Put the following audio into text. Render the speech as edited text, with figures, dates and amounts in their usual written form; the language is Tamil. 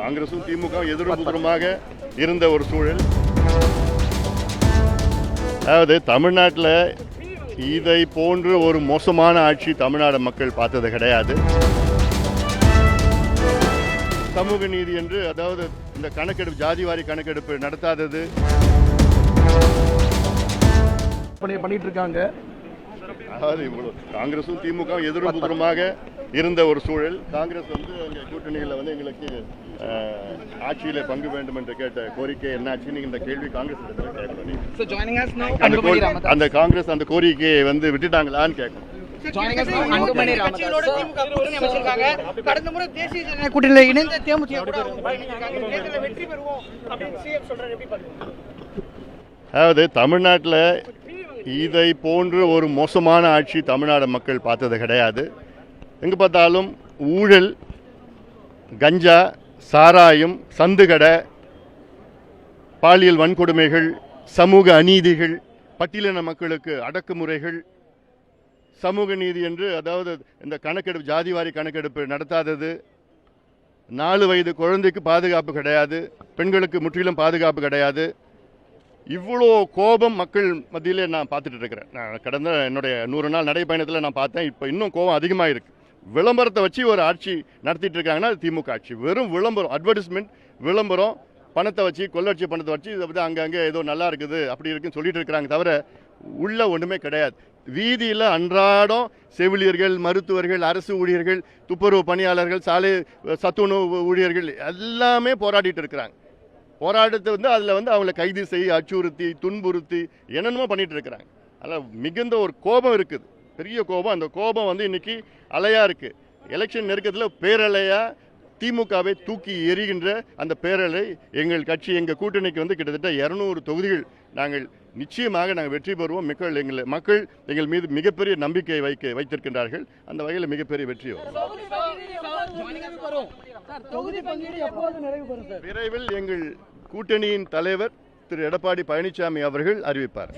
காங்கிரசும் திமுக எதிர்ப்புறமாக இருந்த ஒரு சூழல். அதாவது தமிழ்நாட்டில் இதை போன்று ஒரு மோசமான ஆட்சி தமிழ்நாடு மக்கள் பார்த்தது கிடையாது. சமூக நீதி என்று, அதாவது இந்த கணக்கெடுப்பு, ஜாதிவாரி கணக்கெடுப்பு நடத்தாதது பண்ணிட்டு இருக்காங்க. அதாவது இவ்வளவு காங்கிரசும் திமுக எதிர்ப்புறமாக இருந்த ஒரு சூழல். காங்கிரஸ் எங்கள் கூட்டணிகளில் எங்களுக்கு ஆட்சியில் பங்கு வேண்டும் என்று கேட்ட கோரிக்கை என்னாச்சு? நீங்க இந்த கேள்வி காங்கிரஸ் அந்த காங்கிரஸ் அந்த கோரிக்கையை விட்டுட்டாங்களான்னு கேட்கணும். கடந்த முறை தேசிய ஜனநாயக கூட்டணியில் இணைந்த தேமுதிக வெற்றி பெறுவோம் அப்படின்னு சிஎம் சொல்றாரு. அதாவது தமிழ்நாட்டில் இதை போன்று ஒரு மோசமான ஆட்சி தமிழ்நாடு மக்கள் பார்த்தது கிடையாது. எங்கே பார்த்தாலும் ஊழல், கஞ்சா, சாராயம், சந்துகடை, பாலியல் வன்கொடுமைகள், சமூக அநீதிகள், பட்டியலின மக்களுக்கு அடக்குமுறைகள், சமூக நீதி என்று, அதாவது இந்த கணக்கெடுப்பு, ஜாதிவாரி கணக்கெடுப்பு நடத்தாதது, 4 வயது குழந்தைக்கு பாதுகாப்பு கிடையாது, பெண்களுக்கு முற்றிலும் பாதுகாப்பு கிடையாது. இவ்வளோ கோபம் மக்கள் மத்தியிலே நான் பார்த்துட்டு இருக்கிறேன். நான் கடந்த என்னுடைய 100 நாள் நடைப்பயணத்தில் நான் பார்த்தேன். இப்போ இன்னும் கோபம் அதிகமாக இருக்குது. விளம்பரத்தை வச்சு ஒரு ஆட்சி நடத்திட்டு இருக்காங்கன்னா அது திமுக ஆட்சி. வெறும் விளம்பரம், அட்வர்டைஸ்மெண்ட், விளம்பரம், பணத்தை வச்சு, கொள்ளடிச்ச பணத்தை வச்சு இதை வந்து அங்கங்கே ஏதோ நல்லா இருக்குது அப்படி இருக்குன்னு சொல்லிட்டு இருக்கிறாங்க. தவிர உள்ள ஒன்றுமே கிடையாது. வீதியில் அன்றாடம் செவிலியர்கள், மருத்துவர்கள், அரசு ஊழியர்கள், துப்புரவு பணியாளர்கள், சாலை சத்துணவு ஊழியர்கள் எல்லாமே போராடிட்டு இருக்கிறாங்க. போராட்டத்தை அதில் அவங்களை கைது செய்ய, அச்சுறுத்தி, துன்புறுத்தி என்னென்னமோ பண்ணிட்டு இருக்கிறாங்க. அதில் மிகுந்த ஒரு கோபம் இருக்குது, பெரிய கோபம். அந்த கோபம் இன்னைக்கு அலையாக இருக்குது. எலெக்ஷன் நெருக்கத்தில் பேரலையாக திமுகவை தூக்கி எறிகின்ற அந்த பேரலை எங்கள் கட்சி, எங்கள் கூட்டணிக்கு கிட்டத்தட்ட 200 தொகுதிகள் நாங்கள் நிச்சயமாக நாங்கள் வெற்றி பெறுவோம். மக்கள் எங்கள் மீது மிகப்பெரிய நம்பிக்கை வைத்திருக்கின்றார்கள். அந்த வகையில் மிகப்பெரிய வெற்றி வரும். விரைவில் எங்கள் கூட்டணியின் தலைவர் திரு எடப்பாடி பழனிசாமி அவர்கள் அறிவிப்பார்.